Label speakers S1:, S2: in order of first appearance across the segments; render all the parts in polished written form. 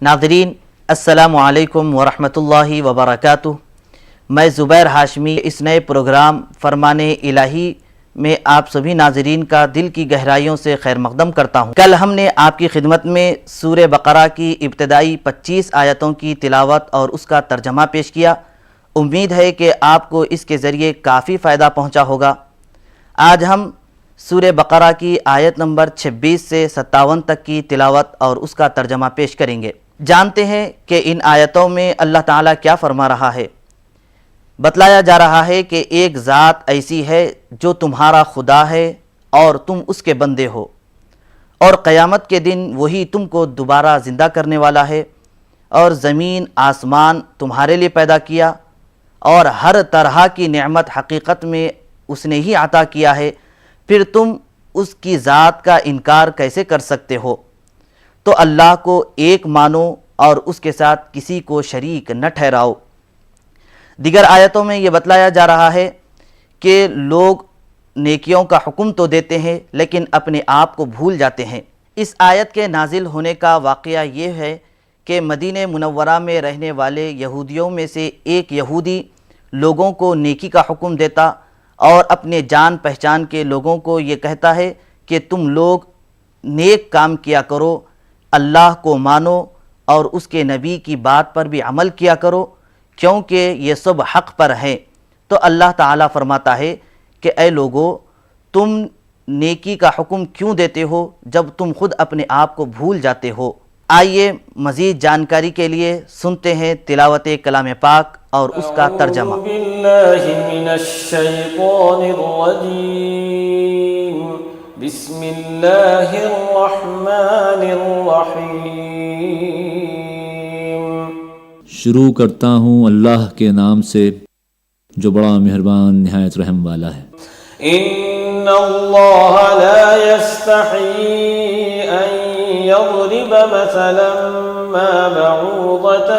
S1: ناظرین السلام علیکم ورحمۃ اللہ وبرکاتہ۔ میں زبیر ہاشمی اس نئے پروگرام فرمان الہی میں آپ سبھی ناظرین کا دل کی گہرائیوں سے خیر مقدم کرتا ہوں۔ کل ہم نے آپ کی خدمت میں سورہ بقرہ کی ابتدائی 25 آیتوں کی تلاوت اور اس کا ترجمہ پیش کیا۔ امید ہے کہ آپ کو اس کے ذریعے کافی فائدہ پہنچا ہوگا۔ آج ہم سورہ بقرہ کی آیت نمبر 26 سے 57 تک کی تلاوت اور اس کا ترجمہ پیش کریں گے۔ جانتے ہیں کہ ان آیتوں میں اللہ تعالیٰ کیا فرما رہا ہے۔ بتلایا جا رہا ہے کہ ایک ذات ایسی ہے جو تمہارا خدا ہے اور تم اس کے بندے ہو، اور قیامت کے دن وہی تم کو دوبارہ زندہ کرنے والا ہے، اور زمین آسمان تمہارے لیے پیدا کیا، اور ہر طرح کی نعمت حقیقت میں اس نے ہی عطا کیا ہے، پھر تم اس کی ذات کا انکار کیسے کر سکتے ہو؟ تو اللہ کو ایک مانو اور اس کے ساتھ کسی کو شریک نہ ٹھہراؤ۔ دیگر آیتوں میں یہ بتلایا جا رہا ہے کہ لوگ نیکیوں کا حکم تو دیتے ہیں لیکن اپنے آپ کو بھول جاتے ہیں۔ اس آیت کے نازل ہونے کا واقعہ یہ ہے کہ مدینہ منورہ میں رہنے والے یہودیوں میں سے ایک یہودی لوگوں کو نیکی کا حکم دیتا اور اپنے جان پہچان کے لوگوں کو یہ کہتا ہے کہ تم لوگ نیک کام کیا کرو، اللہ کو مانو اور اس کے نبی کی بات پر بھی عمل کیا کرو، کیونکہ یہ سب حق پر ہیں۔ تو اللہ تعالیٰ فرماتا ہے کہ اے لوگو، تم نیکی کا حکم کیوں دیتے ہو جب تم خود اپنے آپ کو بھول جاتے ہو؟ آئیے مزید جانکاری کے لیے سنتے ہیں تلاوت کلام پاک اور اس کا ترجمہ۔
S2: اعوذ باللہ من الشیطان الرجیم، بسم اللہ الرحمن الرحیم۔
S3: شروع کرتا ہوں اللہ کے نام سے جو بڑا مہربان نہایت رحم والا ہے۔
S2: ان اللہ لا یستحی ان یضرب مثلا ما بعوضة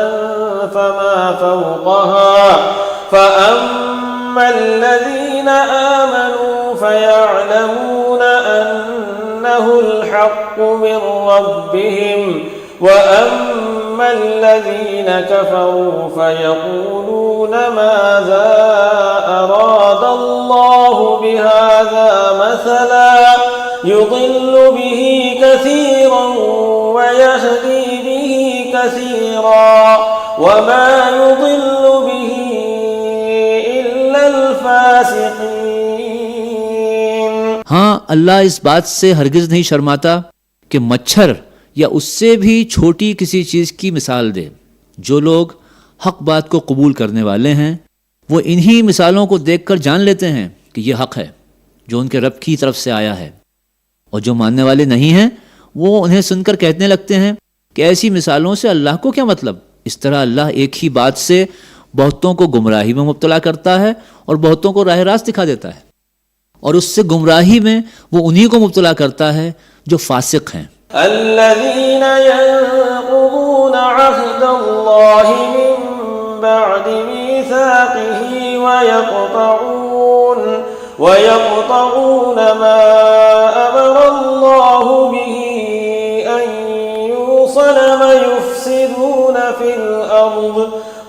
S2: فما فوقها فأما الذين آمنوا فيعلمون أنه الحق من ربهم وأما الذين كفروا فيقولون ماذا أراد الله بهذا مثلا يضل به كثيرا ويهدي به كثيرا وما يضل به إلا الفاسقين۔
S3: ہاں، اللہ اس بات سے ہرگز نہیں شرماتا کہ مچھر یا اس سے بھی چھوٹی کسی چیز کی مثال دے۔ جو لوگ حق بات کو قبول کرنے والے ہیں وہ انہی مثالوں کو دیکھ کر جان لیتے ہیں کہ یہ حق ہے جو ان کے رب کی طرف سے آیا ہے، اور جو ماننے والے نہیں ہیں وہ انہیں سن کر کہنے لگتے ہیں کہ ایسی مثالوں سے اللہ کو کیا مطلب۔ اس طرح اللہ ایک ہی بات سے بہتوں کو گمراہی میں مبتلا کرتا ہے اور بہتوں کو راہ راست دکھا دیتا ہے، اور اس سے گمراہی میں وہ انہی کو مبتلا کرتا ہے جو فاسق ہیں۔
S2: الذين ينقضون عهد الله من بعد ميثاقه ويقطعون ما أمر الله به أن يوصل ويفسدون في الأرض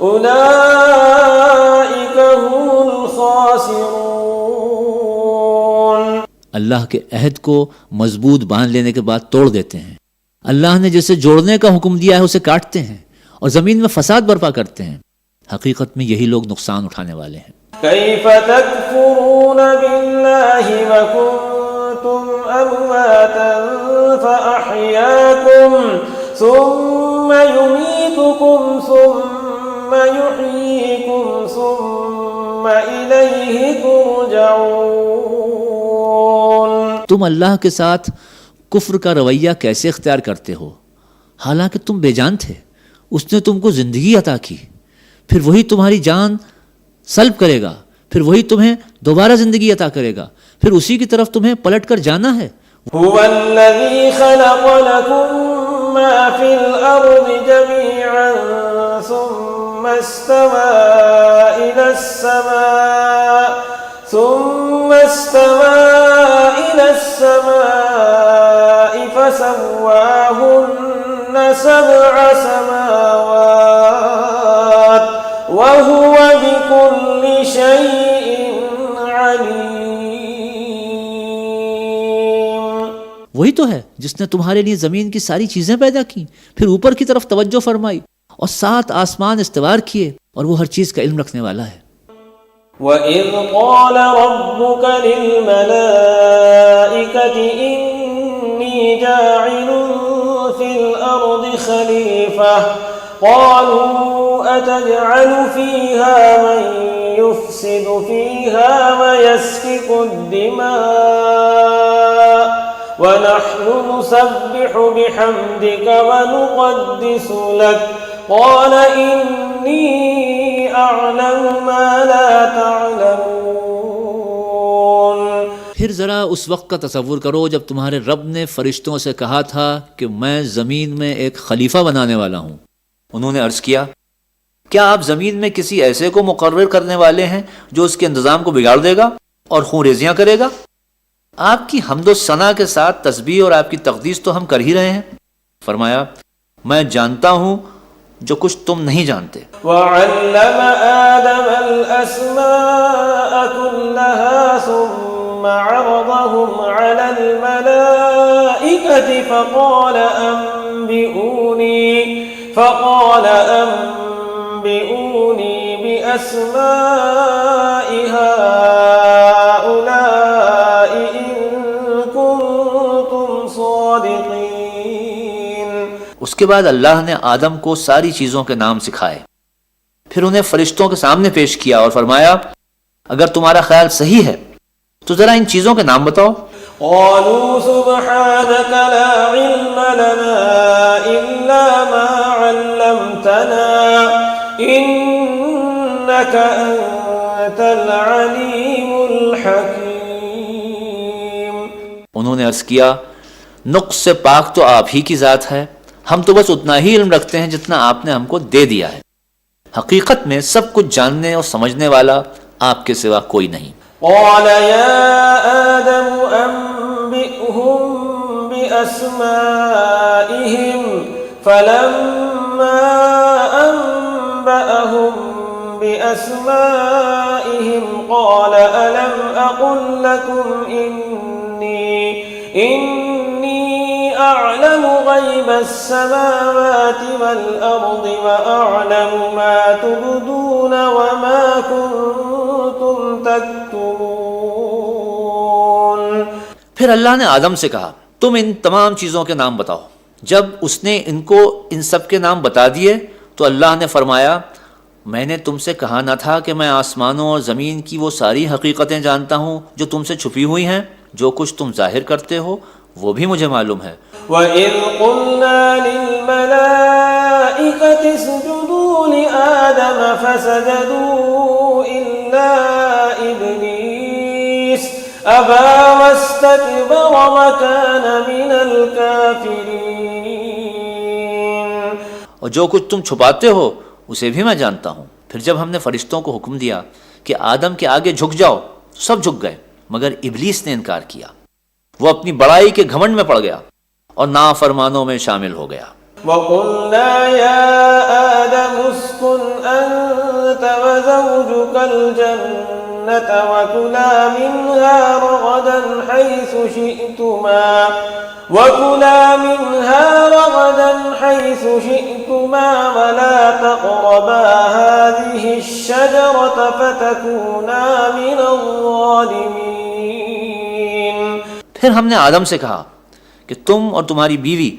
S2: أولئك هم الخاسرون۔
S3: اللہ کے عہد کو مضبوط باندھ لینے کے بعد توڑ دیتے ہیں۔ اللہ نے جسے جوڑنے کا حکم دیا ہے اسے کاٹتے ہیں اور زمین میں فساد برپا کرتے ہیں۔ حقیقت میں یہی لوگ نقصان اٹھانے والے ہیں۔
S2: کیف تکفرون باللہ وکنتم امواتا فاحیاکم ثم یمیتکم ثم یحییکم ثم الیہ ترجعون۔
S3: تم اللہ کے ساتھ کفر کا رویہ کیسے اختیار کرتے ہو حالانکہ تم بے جان تھے؟ اس نے تم کو زندگی عطا کی، پھر وہی تمہاری جان سلب کرے گا، پھر وہی تمہیں دوبارہ زندگی عطا کرے گا، پھر اسی کی طرف تمہیں پلٹ کر جانا ہے۔
S2: هو الذی خلق لکم ما فی الارض جمیعا ثم استوى الى السماء فسواهن سبع سماوات وهو بكل شيء عليم.
S3: وہی تو ہے جس نے تمہارے لیے زمین کی ساری چیزیں پیدا کی، پھر اوپر کی طرف توجہ فرمائی اور 7 آسمان استوار کیے، اور وہ ہر چیز کا علم رکھنے والا ہے.
S2: وَإِذْ قَالَ رَبُّكَ لِلْمَلَائِكَةِ إِنِّي جَاعِلٌ فِي الْأَرْضِ خَلِيفَةً قَالُوا أَتَجْعَلُ فِيهَا مَن يُفْسِدُ فِيهَا وَيَسْفِكُ الدِّمَاءَ وَنَحْنُ نُسَبِّحُ بِحَمْدِكَ وَنُقَدِّسُ لَكَ قَالَ إِنِّي أَعْلَمُ مَا لَا تَعْلَمُونَ.
S3: پھر ذرا اس وقت کا تصور کرو جب تمہارے رب نے فرشتوں سے کہا تھا کہ میں زمین میں ایک خلیفہ بنانے والا ہوں. انہوں نے عرض کیا، کیا آپ زمین میں کسی ایسے کو مقرر کرنے والے ہیں جو اس کے انتظام کو بگاڑ دے گا اور خون ریزیاں کرے گا؟ آپ کی حمد و ثنا کے ساتھ تسبیح اور آپ کی تقدیس تو ہم کر ہی رہے ہیں. فرمایا، میں جانتا ہوں جو کچھ تم نہیں جانتے.
S2: وَعَلَّمَ آدَمَ الْأَسْمَاءَ كُلَّهَا ثُمَّ عَرَضَهُمْ عَلَى الْمَلَائِكَةِ فَقَالَ أَنبِئُونِي بِأَسْمَاءِ هَؤُلَاءِ إِن كُنتُمْ صَادِقِينَ.
S3: اس کے بعد اللہ نے آدم کو ساری چیزوں کے نام سکھائے، پھر انہیں فرشتوں کے سامنے پیش کیا اور فرمایا، اگر تمہارا خیال صحیح ہے تو ذرا ان چیزوں کے نام بتاؤ.
S2: قالوا سبحانك لا علم لنا إلا ما علمتنا إنك أنت العليم الحكيم.
S3: انہوں نے عرض کیا، نقص سے پاک تو آپ ہی کی ذات ہے، ہم تو بس اتنا ہی علم رکھتے ہیں جتنا آپ نے ہم کو دے دیا ہے. حقیقت میں سب کچھ جاننے اور سمجھنے والا آپ کے سوا کوئی نہیں.
S2: قال يا آدم أنبئهم بأسمائهم فلما أنبأهم بأسمائهم قال ألم أقل لكم إني أعلم غيب السماوات والأرض وأعلم ما تبدون وما كنتم تكتمون.
S3: پھر اللہ نے آدم سے کہا، تم ان تمام چیزوں کے نام بتاؤ. جب اس نے ان کو ان سب کے نام بتا دیے تو اللہ نے فرمایا، میں نے تم سے کہا نہ تھا کہ میں آسمانوں اور زمین کی وہ ساری حقیقتیں جانتا ہوں جو تم سے چھپی ہوئی ہیں؟ جو کچھ تم ظاہر کرتے ہو وہ بھی مجھے معلوم ہے.
S2: وَإِذْ قُلْنَا لِلْمَلَائِكَةِ اسْجُدُوا لِآدَمَ فَسَجَدُوا إِلَّا إِبْلِيسَ أَبَى وَاسْتَكْبَرَ وَكَانَ مِنَ الْكَافِرِينَ.
S3: اور جو کچھ تم چھپاتے ہو اسے بھی میں جانتا ہوں. پھر جب ہم نے فرشتوں کو حکم دیا کہ آدم کے آگے جھک جاؤ تو سب جھک گئے مگر ابلیس نے انکار کیا. وہ اپنی بڑائی کے گھمنڈ میں پڑ گیا اور نافرمانوں میں شامل ہو گیا.
S2: وَقُلْنَا يَا آدَمُ اسْكُنْ أَنْتَ وَزَوْجُكَ الْجَنَّةَ وَكُلَا مِنْهَا رَغَدًا حَيْثُ شِئْتُمَا وَلَا تَقْرَبَا هَذِهِ الشَّجَرَةَ فَتَكُونَا مِنَ الظَّالِمِينَ.
S3: پھر ہم نے آدم سے کہا کہ تم اور تمہاری بیوی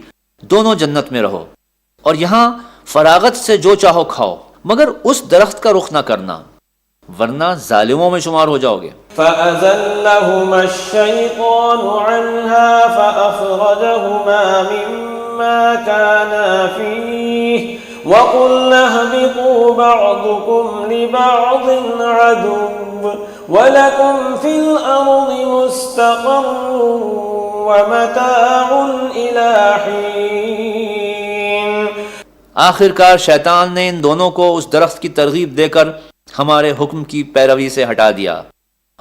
S3: دونوں جنت میں رہو اور یہاں فراغت سے جو چاہو کھاؤ مگر اس درخت کا رخ نہ کرنا ورنہ ظالموں میں شمار ہو جاؤ گے.
S2: فَأَزَلَّهُمَا الشَّيْطَانُ عَنْهَا فَأَخْرَجَهُمَا مِمَّا كَانَا فِيهِ وَقُلْنَا اهْبِطُوا بَعْضُكُمْ لِبَعْضٍ عَدُوٌّ وَلَكُمْ فِي الْأَرْضِ مُسْتَقَرٌّ وَمَتَاعٌ إِلَى حِينٍ.
S3: آخر کار شیطان نے ان دونوں کو اس درخت کی ترغیب دے کر ہمارے حکم کی پیروی سے ہٹا دیا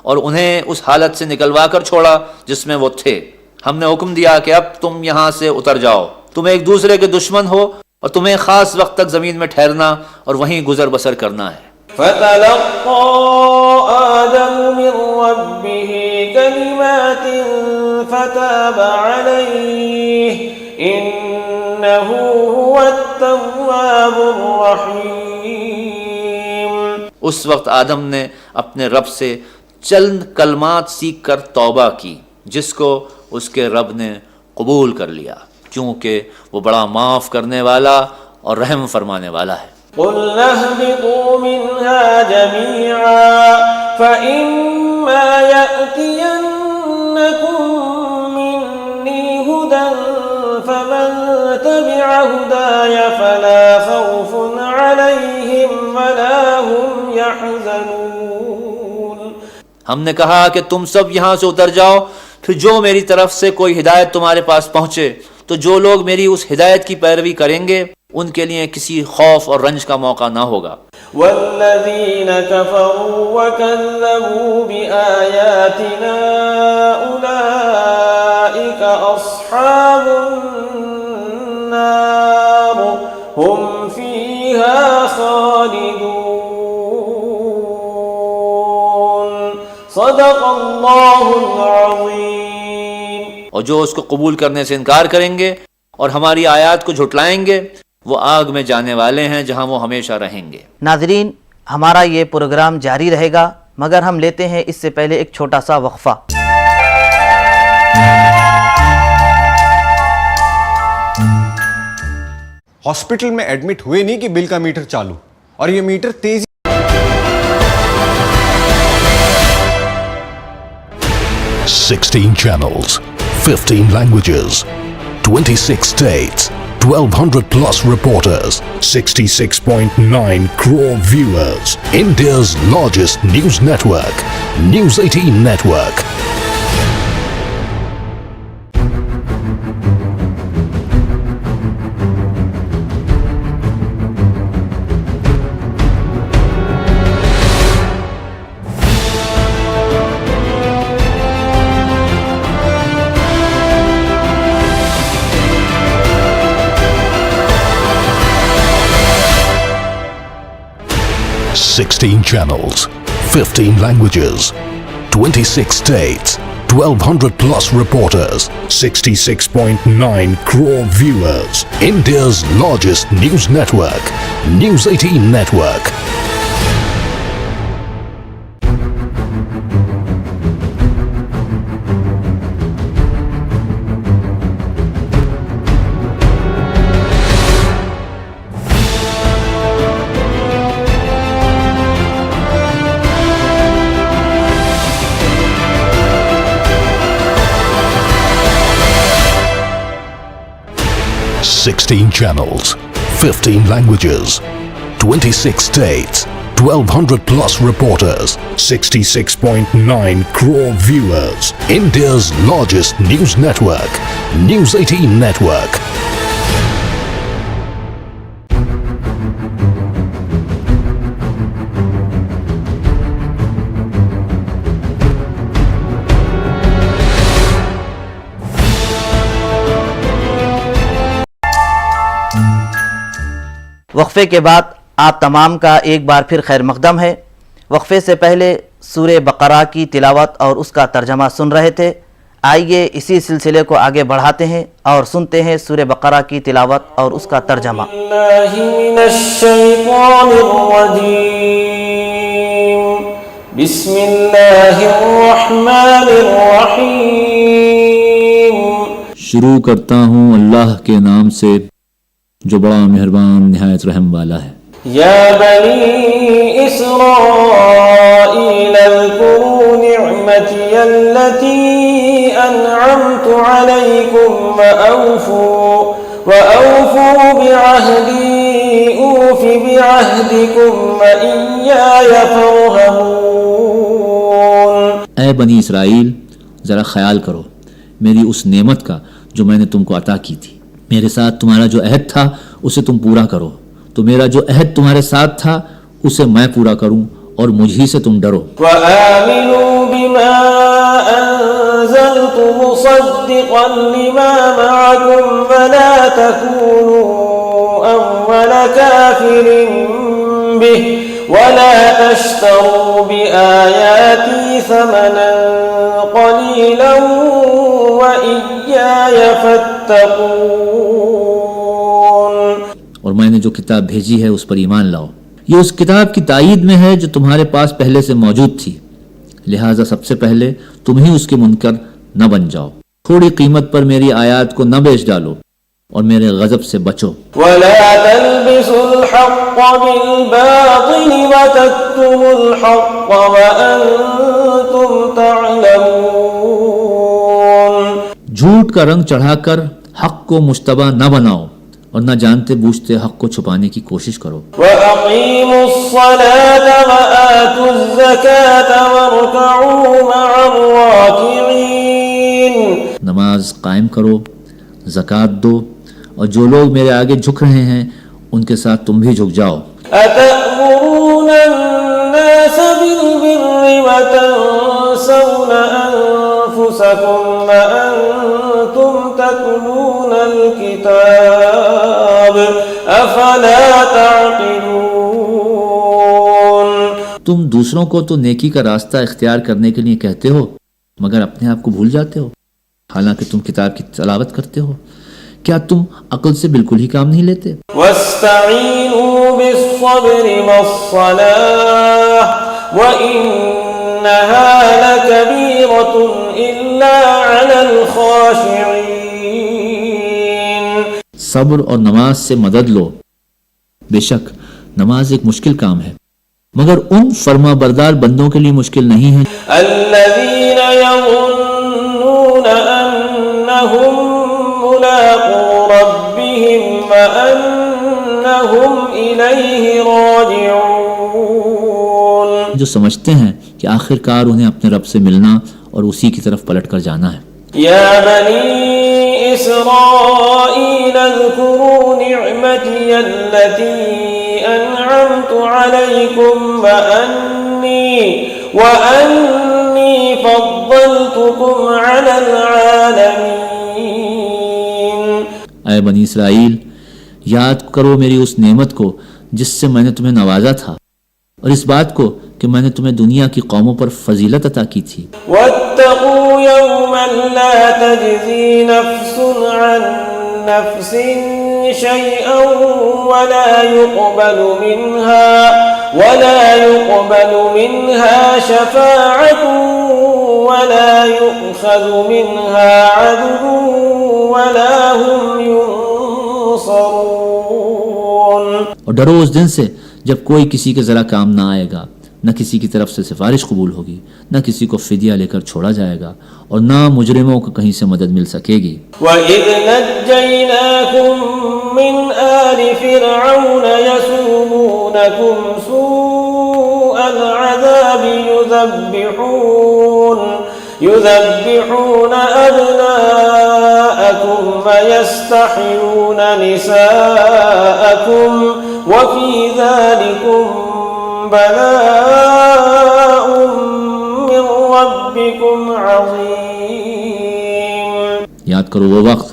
S3: اور انہیں اس حالت سے نکلوا کر چھوڑا جس میں وہ تھے. ہم نے حکم دیا کہ اب تم یہاں سے اتر جاؤ تم ایک دوسرے کے دشمن ہو اور تمہیں خاص وقت تک زمین میں ٹھہرنا اور وہیں گزر بسر کرنا ہے۔
S2: فتلقى آدم من ربه كلمات فتاب عليه إنه هو التواب الرحيم۔
S3: اس وقت آدم نے اپنے رب سے چند کلمات سیکھ کر توبہ کی جس کو اس کے رب نے قبول کر لیا، کیونکہ وہ بڑا معاف کرنے والا اور رحم فرمانے والا ہے۔
S2: قُلْنَا اهْبِطُوا مِنْهَا جَمِيعًا فَإِمَّا يَأْتِيَنَّكُمْ مِنِّي هُدًى فَمَنْ تَبِعَ هُدَايَ فَلَا خَوْفٌ عَلَيْهِمْ وَلَا هُمْ يَحْزَنُونَ۔
S3: ہم نے کہا کہ تم سب یہاں سے اتر جاؤ، پھر جو میری طرف سے کوئی ہدایت تمہارے پاس پہنچے تو جو لوگ میری اس ہدایت کی پیروی کریں گے ان کے لیے کسی خوف اور رنج کا موقع نہ ہوگا۔
S2: والذین کفروا وکذبوا بآیاتنا اولئک اصحاب النار هم فیہا خالدون۔ صدق اللہ العظیم۔
S3: اور جو اس کو قبول کرنے سے انکار کریں گے اور ہماری آیات کو جھٹلائیں گے وہ آگ میں جانے والے ہیں جہاں وہ ہمیشہ رہیں گے۔
S1: ناظرین، ہمارا یہ پروگرام جاری رہے گا مگر ہم لیتے ہیں اس سے پہلے ایک چھوٹا سا وقفہ۔
S4: ہاسپٹل میں ایڈمٹ ہوئے نہیں کہ بل کا میٹر چالو، اور یہ میٹر تیزی
S5: 16 channels, 15 languages, 26 states, 1200 plus reporters, 66.9 crore viewers. India's largest news network, News 18 Network. Sixteen channels, 15 languages, 26 states, 1200 plus reporters, 66.9 crore viewers. India's largest news network, News 18 Network. Sixteen channels, 15 languages, 26 states, 1200 plus reporters, 66.9 crore viewers. India's largest news network, News 18 Network.
S1: وقفے کے بعد آپ تمام کا ایک بار پھر خیر مقدم ہے۔ وقفے سے پہلے سورہ بقرہ کی تلاوت اور اس کا ترجمہ سن رہے تھے۔ آئیے اسی سلسلے کو آگے بڑھاتے ہیں اور سنتے ہیں سورہ بقرہ کی تلاوت اور اس کا ترجمہ۔
S2: اللہ من الشیطان الرجیم، بسم اللہ الرحمن الرحیم۔
S3: شروع کرتا ہوں اللہ کے نام سے جو بڑا مہربان نہایت رحم والا ہے۔
S2: یا بنی اسرائیل اذکروا نعمتی التي انعمت علیکم وأوفوا بعہدی اوف بعہدکم وإیای فارہبون۔
S3: اے بنی اسرائیل، ذرا خیال کرو میری اس نعمت کا جو میں نے تم کو عطا کی تھی۔ میرے ساتھ تمہارا جو عہد تھا اسے تم پورا کرو، تو میرا جو عہد تمہارے ساتھ تھا اسے میں پورا کروں اور مجھ ہی سے تم ڈرو۔
S2: وآمنوا بما أنزلت مصدقا لما معكم فلا تكونوا أول كافر به ولا تشتروا بآياتي ثمنا قليلا وإياي فاتقون.
S3: اور میں نے جو کتاب بھیجی ہے اس پر ایمان لاؤ. یہ اس کتاب کی تائید میں ہے جو تمہارے پاس پہلے سے موجود تھی، لہٰذا سب سے پہلے تم ہی اس کے منکر نہ بن جاؤ. تھوڑی قیمت پر میری آیات کو نہ بیچ ڈالو اور میرے غضب سے بچو.
S2: ولا تلبسوا الحق بالباطل وتكتموا الحق وأنتم تعلمون.
S3: جھوٹ کا رنگ چڑھا کر حق کو مشتبہ نہ بناؤ اور نہ جانتے بوجھتے حق کو چھپانے کی کوشش کرو.
S2: وأقيموا الصلاة وآتوا الزكاة واركعوا مع الراكعين.
S3: نماز قائم کرو، زکوٰۃ دو، اور جو لوگ میرے آگے جھک رہے ہیں ان کے ساتھ تم بھی جھک جاؤ.
S2: أتأمرون الناس بالبر وتنسون أنفسكم وأنتم تتلون الكتاب أفلا تعقلون.
S3: تم دوسروں کو تو نیکی کا راستہ اختیار کرنے کے لیے کہتے ہو مگر اپنے آپ کو بھول جاتے ہو، حالانکہ تم کتاب کی تلاوت کرتے ہو. کیا تم عقل سے بالکل ہی کام نہیں لیتے؟
S2: واستعینوا بالصبر والصلاة وإنها لكبيرة إلا على الخاشعين.
S3: صبر اور نماز سے مدد لو. بے شک نماز ایک مشکل کام ہے مگر ان فرما بردار بندوں کے لیے مشکل نہیں ہے
S2: الذين يظنون أنهم ملاقو ربهم وأنهم إليه راجعون.
S3: جو سمجھتے ہیں کہ آخر کار انہیں اپنے رب سے ملنا اور اسی کی طرف پلٹ کر جانا ہے.
S2: يا بني إسرائيل اذكروا نعمتي التي أنعمت عليكم وأني فضلتكم على العالمين.
S3: اے بنی اسرائیل، یاد کرو میری اس نعمت کو جس سے میں نے تمہیں نوازا تھا اور اس بات کو کہ میں نے تمہیں دنیا کی قوموں پر فضیلت عطا کی تھی.
S2: واتقوا يوما لا تجزي نفس عن نفس شيئا ولا يقبل منها شفاعة ولا يؤخذ منها عدل ولا هم ينصرون.
S3: اور ڈرو اس دن سے جب کوئی کسی کے ذرا کام نہ آئے گا، نہ کسی کی طرف سے سفارش قبول ہوگی، نہ کسی کو فدیہ لے کر چھوڑا جائے گا اور نہ مجرموں کو کہیں سے مدد مل سکے گی.
S2: وَإِذْ نَجَّيْنَاكُمْ مِنْ آلِ فِرْعَوْنَ يَسُومُونَكُمْ سُوءَ الْعَذَابِ يُذَبِّحُونَ أَبْنَاءَكُمْ وَيَسْتَحْيُونَ نِسَاءَكُمْ وَفِي ذَلِكُمْ بلاء من ربكم عظیم.
S3: یاد کرو وہ وقت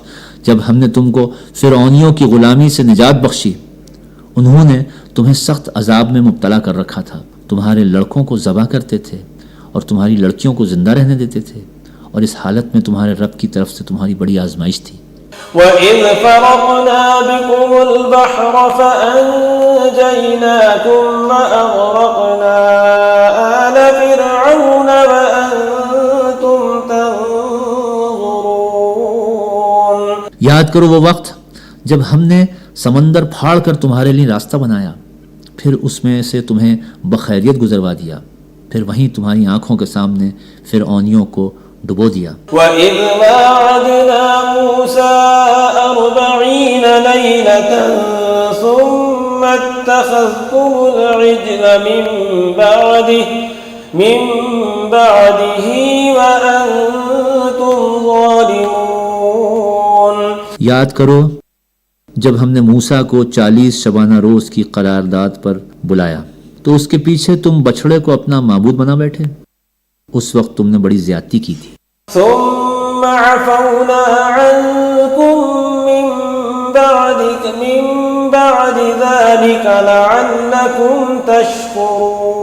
S3: جب ہم نے تم کو فرعونیوں کی غلامی سے نجات بخشی. انہوں نے تمہیں سخت عذاب میں مبتلا کر رکھا تھا. تمہارے لڑکوں کو ذبح کرتے تھے اور تمہاری لڑکیوں کو زندہ رہنے دیتے تھے، اور اس حالت میں تمہارے رب کی طرف سے تمہاری بڑی آزمائش تھی.
S2: وَإِذْ فَرَقْنَا بِكُمُ الْبَحْرَ فَأَنْجَيْنَاكُمْ وَأَغْرَقْنَا آلَ فِرْعَوْنَ وَأَنْتُمْ تَنْظُرُونَ.
S3: یاد کرو وہ وقت جب ہم نے سمندر پھاڑ کر تمہارے لیے راستہ بنایا، پھر اس میں سے تمہیں بخیریت گزروا دیا، پھر وہیں تمہاری آنکھوں کے سامنے فرعونیوں کو ڈبو دیا.
S2: وَإِذْ وَاعَدْنَا مُوسَىٰ 40 لَيْلَةً ثُمَّ اتَّخَذْتُمُ الْعِجْلَ مِن بَعْدِهِ وَأَنْتُمْ ظَالِمُونَ.
S3: یاد کرو جب ہم نے موسیٰ کو 40 شبانہ روز کی قرارداد پر بلایا تو اس کے پیچھے تم بچھڑے کو اپنا معبود بنا بیٹھے. اس وقت تم نے بڑی زیادتی کی تھی.
S2: ثم عفونا عنكم من بعد ذلك لعلكم تشكرون.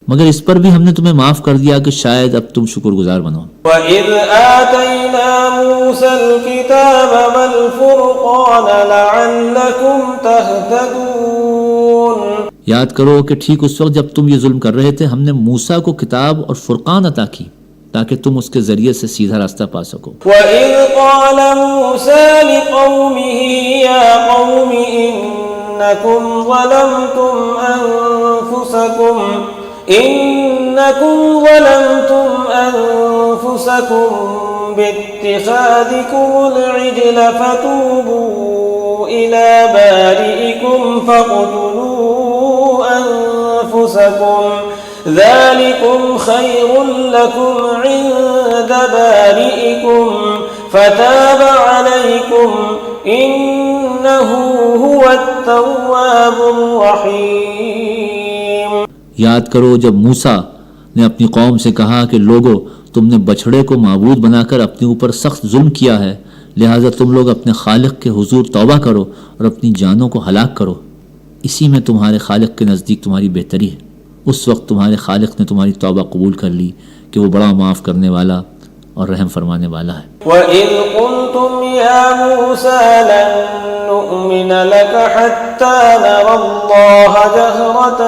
S3: مگر اس پر بھی ہم نے تمہیں معاف کر دیا کہ شاید اب تم شکر گزار بنو.
S2: وَإِذْ آتَيْنَا مُوسَى الْكِتَابَ وَالْفُرْقَانَ لَعَلَّكُمْ تَهْتَدُونَ.
S3: یاد کرو کہ ٹھیک اس وقت جب تم یہ ظلم کر رہے تھے ہم نے موسیٰ کو کتاب اور فرقان عطا کی تاکہ تم اس کے ذریعے سے سیدھا راستہ پا سکو.
S2: وَإِذْ قَالَ مُوسَى لِقَوْمِهِ يَا قَوْمِ إِنَّكُمْ ظَلَمْتُمْ أَنفُسَكُمْ بِاتِّخَاذِكُمُ الْعِجْلَ فَتُوبُوا إِلَى بَارِئِكُمْ فَاقْتُلُوا أَنفُسَكُمْ ذَلِكُمْ خَيْرٌ لَكُمْ عِندَ بَارِئِكُمْ فَتَابَ عَلَيْكُمْ إِنَّهُ هُوَ التَّوَّابُ الرَّحِيمُ.
S3: یاد کرو جب موسیٰ نے اپنی قوم سے کہا کہ لوگو تم نے بچھڑے کو معبود بنا کر اپنے اوپر سخت ظلم کیا ہے، لہٰذا تم لوگ اپنے خالق کے حضور توبہ کرو اور اپنی جانوں کو ہلاک کرو، اسی میں تمہارے خالق کے نزدیک تمہاری بہتری ہے. اس وقت تمہارے خالق نے تمہاری توبہ قبول کر لی کہ وہ بڑا معاف کرنے والا اور رحم فرمانے والا ہے.
S2: وَإِذْ قُلْتُمْ يَا مُوسَى لَن نُّؤْمِنَ لَكَ حَتَّى نَرَى اللَّهَ جَهْرَةً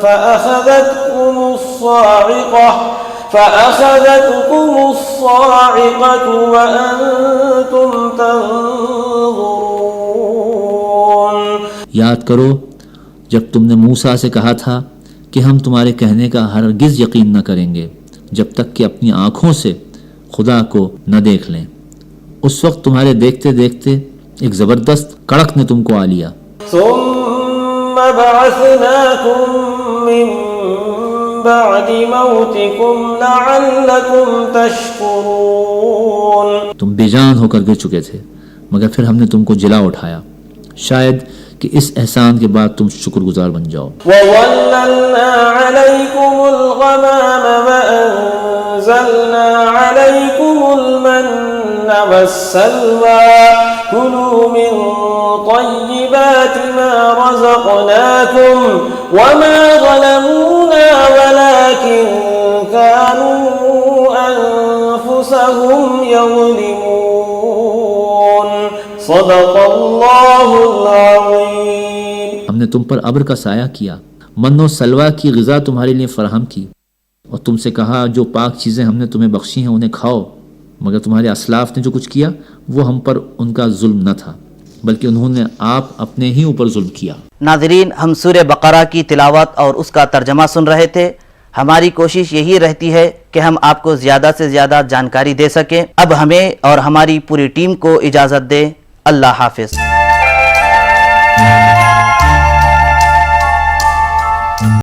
S2: فَأَخَذَتْكُمُ الصَّاعِقَةُ وَأَنْتُمْ تَنظُرُونَ.
S3: یاد کرو جب تم نے موسیٰ سے کہا تھا کہ ہم تمہارے کہنے کا ہرگز یقین نہ کریں گے جب تک کہ اپنی آنکھوں سے خدا کو نہ دیکھ لیں. اس وقت تمہارے دیکھتے دیکھتے ایک زبردست کڑک نے تم کو آ لیا.
S2: ثم بعثناكم من بعد موتكم لعلكم تشكرون.
S3: تم بے جان ہو کر گر چکے تھے مگر پھر ہم نے تم کو جلا اٹھایا شاید کہ اس احسان کے بعد تم شکر گزار بن جاؤ.
S2: وَظَلَّلْنَا عَلَيْكُمُ الْغَمَامَ وَأَنزَلْنَا عَلَيْكُمُ الْمَنَّ وَالسَّلْوَىٰ كُلُوا مِن طَيِّبَاتِ مَا رَزَقْنَاكُمْ وَمَا ظَلَمُونَا وَلَٰكِن كَانُوا أَنفُسَهُمْ يَظْلِمُونَ. صدق اللہ العظیم.
S3: ہم نے تم پر ابر کا سایہ کیا، من و سلوہ کی غذا تمہارے لیے فراہم کی اور تم سے کہا جو پاک چیزیں ہم نے تمہیں بخشی ہیں انہیں کھاؤ، مگر تمہارے اسلاف نے جو کچھ کیا وہ ہم پر ان کا ظلم نہ تھا بلکہ انہوں نے آپ اپنے ہی اوپر ظلم کیا.
S1: ناظرین، ہم سورہ بقرہ کی تلاوت اور اس کا ترجمہ سن رہے تھے. ہماری کوشش یہی رہتی ہے کہ ہم آپ کو زیادہ سے زیادہ جانکاری دے سکیں. اب ہمیں اور ہماری پوری ٹیم کو اجازت دیں. اللہ حافظ.